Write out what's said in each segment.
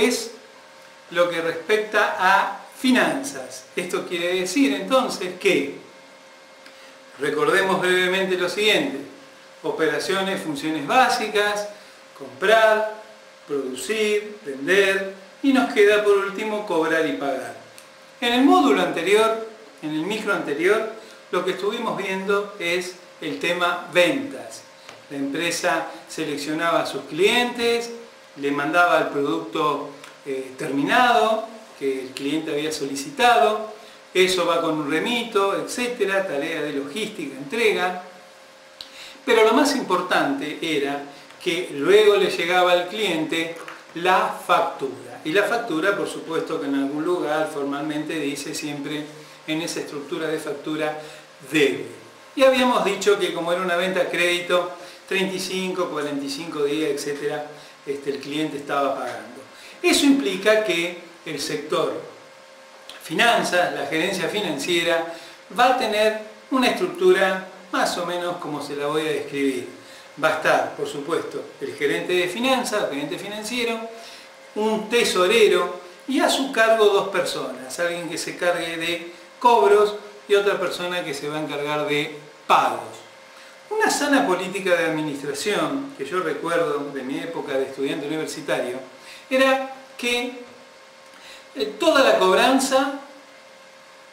es lo que respecta a finanzas. Esto quiere decir entonces que, recordemos brevemente lo siguiente: operaciones, funciones básicas, comprar, producir, vender, y nos queda por último cobrar y pagar. En el módulo anterior, en el micro anterior, lo que estuvimos viendo es el tema ventas. La empresa seleccionaba a sus clientes, le mandaba el producto terminado que el cliente había solicitado, eso va con un remito, etcétera, tarea de logística, entrega. Pero lo más importante era que luego le llegaba al cliente la factura. Y la factura, por supuesto que en algún lugar formalmente dice siempre en esa estructura de factura debe. Y habíamos dicho que como era una venta a crédito, 35, 45 días, etcétera, el cliente estaba pagando. Eso implica que el sector finanzas, la gerencia financiera, va a tener una estructura más o menos como se la voy a describir. Va a estar, por supuesto, el gerente de finanzas, el gerente financiero, un tesorero y a su cargo dos personas, alguien que se cargue de cobros y otra persona que se va a encargar de pagos. Una sana política de administración que yo recuerdo de mi época de estudiante universitario era que toda la cobranza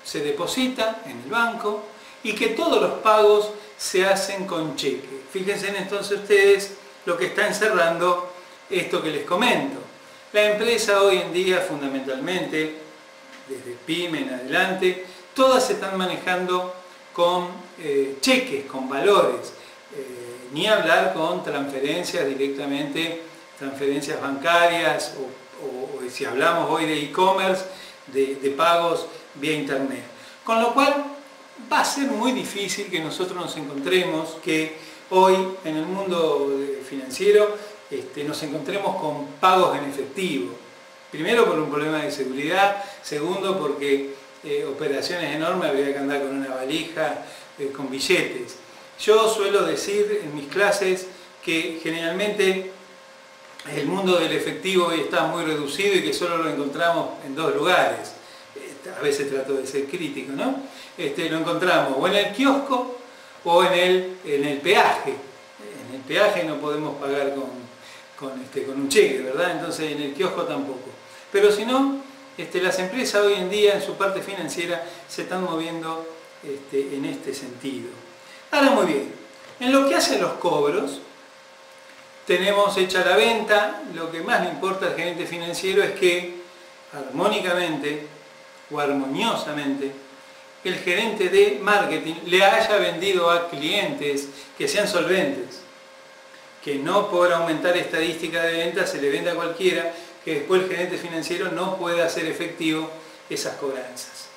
se deposita en el banco y que todos los pagos se hacen con cheque. Fíjense entonces ustedes lo que está encerrando esto que les comento. La empresa hoy en día fundamentalmente, desde PYME en adelante, todas se están manejando con cheques, con valores, ni hablar con transferencias directamente, transferencias bancarias o si hablamos hoy de e-commerce, de pagos vía internet. Con lo cual va a ser muy difícil que nosotros nos encontremos, que hoy en el mundo financiero nos encontremos con pagos en efectivo. Primero por un problema de seguridad, segundo porque operaciones enormes habría que andar con una valija, con billetes. Yo suelo decir en mis clases que generalmente el mundo del efectivo hoy está muy reducido y que solo lo encontramos en dos lugares. A veces trato de ser crítico, ¿no? Lo encontramos o en el kiosco o en el peaje. En el peaje no podemos pagar con un cheque, ¿verdad? Entonces en el kiosco tampoco. Pero si no, las empresas hoy en día en su parte financiera se están moviendo en este sentido. Ahora muy bien, en lo que hace a los cobros, tenemos hecha la venta, lo que más le importa al gerente financiero es que armónicamente o armoniosamente el gerente de marketing le haya vendido a clientes que sean solventes, que no por aumentar estadística de venta se le venda a cualquiera, que después el gerente financiero no pueda hacer efectivo esas cobranzas.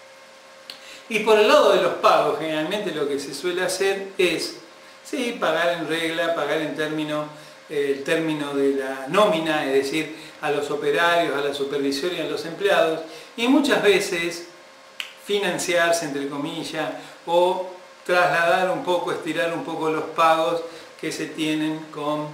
Y por el lado de los pagos, generalmente lo que se suele hacer es, sí, pagar en regla, pagar en el término de la nómina, es decir, a los operarios, a la supervisión y a los empleados, y muchas veces financiarse, entre comillas, o trasladar un poco, estirar un poco los pagos que se tienen con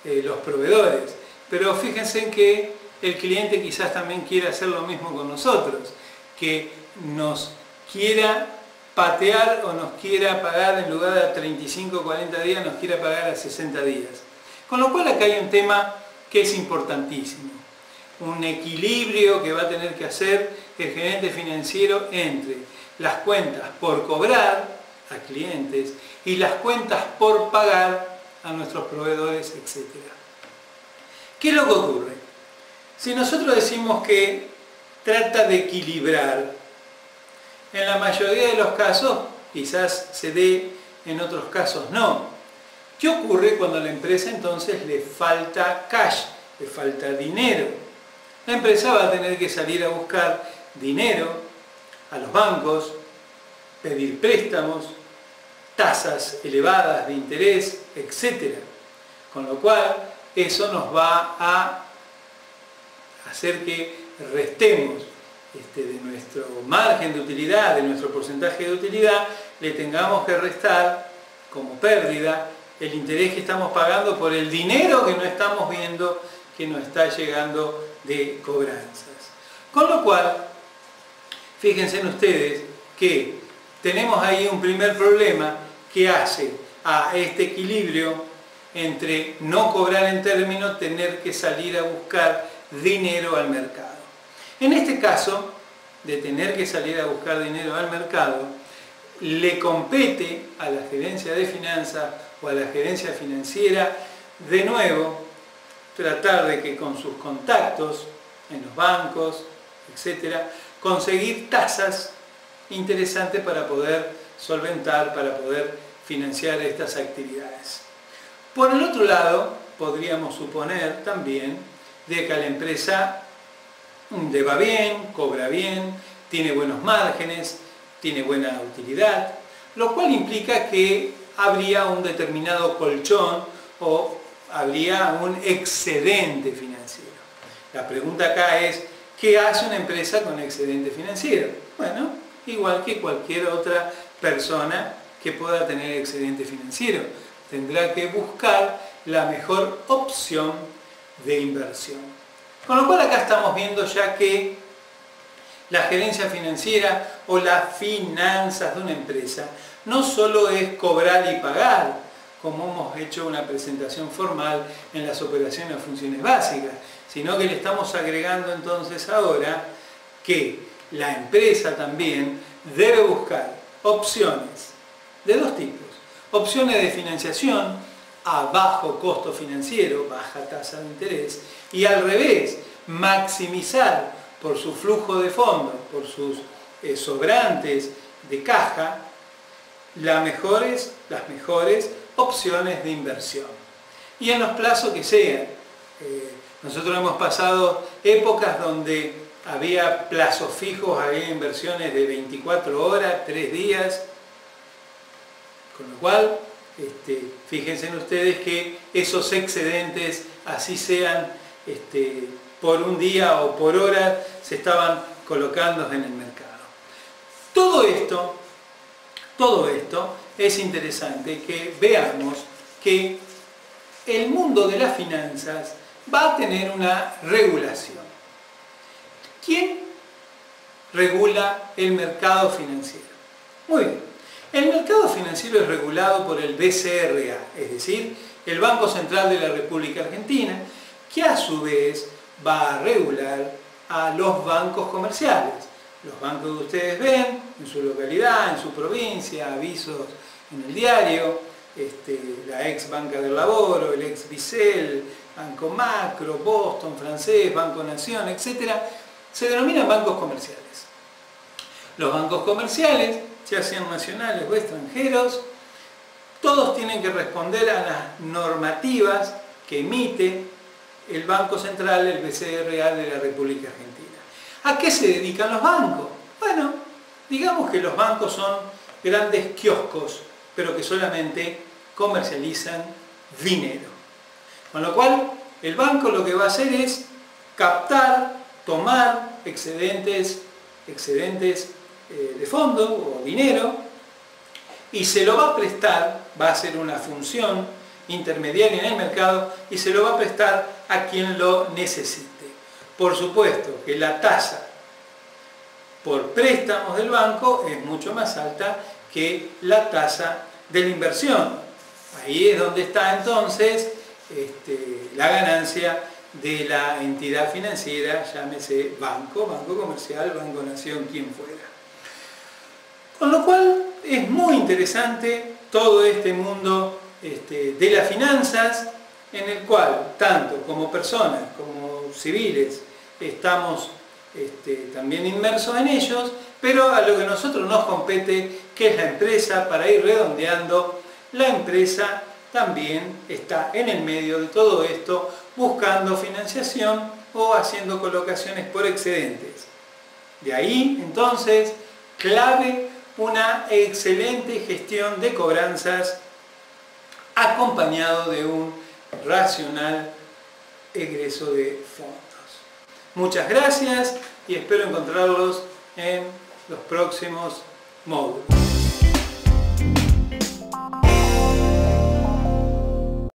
los proveedores. Pero fíjense en que el cliente quizás también quiera hacer lo mismo con nosotros, que nos quiera patear o nos quiera pagar en lugar de a 35 o 40 días, nos quiera pagar a 60 días. Con lo cual acá hay un tema que es importantísimo. Un equilibrio que va a tener que hacer el gerente financiero entre las cuentas por cobrar a clientes y las cuentas por pagar a nuestros proveedores, etc. ¿Qué es lo que ocurre? Si nosotros decimos que trata de equilibrar, en la mayoría de los casos quizás se dé, en otros casos no. ¿Qué ocurre cuando a la empresa entonces le falta cash, le falta dinero? La empresa va a tener que salir a buscar dinero a los bancos, pedir préstamos, tasas elevadas de interés, etc. Con lo cual, eso nos va a hacer que restemos de nuestro margen de utilidad, de nuestro porcentaje de utilidad, le tengamos que restar como pérdida el interés que estamos pagando por el dinero que no estamos viendo que nos está llegando de cobranzas. Con lo cual, fíjense en ustedes que tenemos ahí un primer problema que hace a este equilibrio entre no cobrar en término, tener que salir a buscar dinero al mercado. En este caso, de tener que salir a buscar dinero al mercado, le compete a la gerencia de finanzas o a la gerencia financiera, de nuevo, tratar de que con sus contactos en los bancos, etcétera, conseguir tasas interesantes para poder solventar, para poder financiar estas actividades. Por el otro lado, podríamos suponer también de que a la empresa le va bien, cobra bien, tiene buenos márgenes, tiene buena utilidad, lo cual implica que habría un determinado colchón o habría un excedente financiero. La pregunta acá es, ¿qué hace una empresa con excedente financiero? Bueno, igual que cualquier otra persona que pueda tener excedente financiero, tendrá que buscar la mejor opción de inversión. Con lo cual acá estamos viendo ya que la gerencia financiera o las finanzas de una empresa no solo es cobrar y pagar, como hemos hecho una presentación formal en las operaciones o funciones básicas, sino que le estamos agregando entonces ahora que la empresa también debe buscar opciones de dos tipos. Opciones de financiación a bajo costo financiero, baja tasa de interés, y al revés, maximizar por su flujo de fondos, por sus sobrantes de caja, las mejores opciones de inversión. Y en los plazos que sean. Nosotros hemos pasado épocas donde había plazos fijos, había inversiones de 24 horas, 3 días, con lo cual, fíjense en ustedes que esos excedentes, así sean por un día o por hora, se estaban colocando en el mercado. Todo esto es interesante que veamos que el mundo de las finanzas va a tener una regulación. ¿Quién regula el mercado financiero? Muy bien. El mercado financiero es regulado por el BCRA, es decir, el Banco Central de la República Argentina, que a su vez va a regular a los bancos comerciales. Los bancos que ustedes ven en su localidad, en su provincia, avisos en el diario, la ex Banca del Laboro, el ex Bicel, Banco Macro, Boston, Francés, Banco Nación, etc., se denominan bancos comerciales. Los bancos comerciales, ya sean nacionales o extranjeros, todos tienen que responder a las normativas que emite el Banco Central, el BCRA de la República Argentina. ¿A qué se dedican los bancos? Bueno, digamos que los bancos son grandes kioscos, pero que solamente comercializan dinero. Con lo cual, el banco lo que va a hacer es captar, tomar excedentes de fondo o dinero y se lo va a prestar, va a ser una función intermediaria en el mercado y se lo va a prestar a quien lo necesite. Por supuesto que la tasa por préstamos del banco es mucho más alta que la tasa de la inversión. Ahí es donde está entonces la ganancia de la entidad financiera, llámese banco, banco comercial, Banco Nación, quien fuera. Con lo cual es muy interesante todo este mundo de las finanzas, en el cual tanto como personas como civiles estamos también inmersos en ellos, pero a lo que a nosotros nos compete, que es la empresa, para ir redondeando, la empresa también está en el medio de todo esto, buscando financiación o haciendo colocaciones por excedentes. De ahí, entonces, clave una excelente gestión de cobranzas acompañado de un racional egreso de fondos. Muchas gracias y espero encontrarlos en los próximos módulos.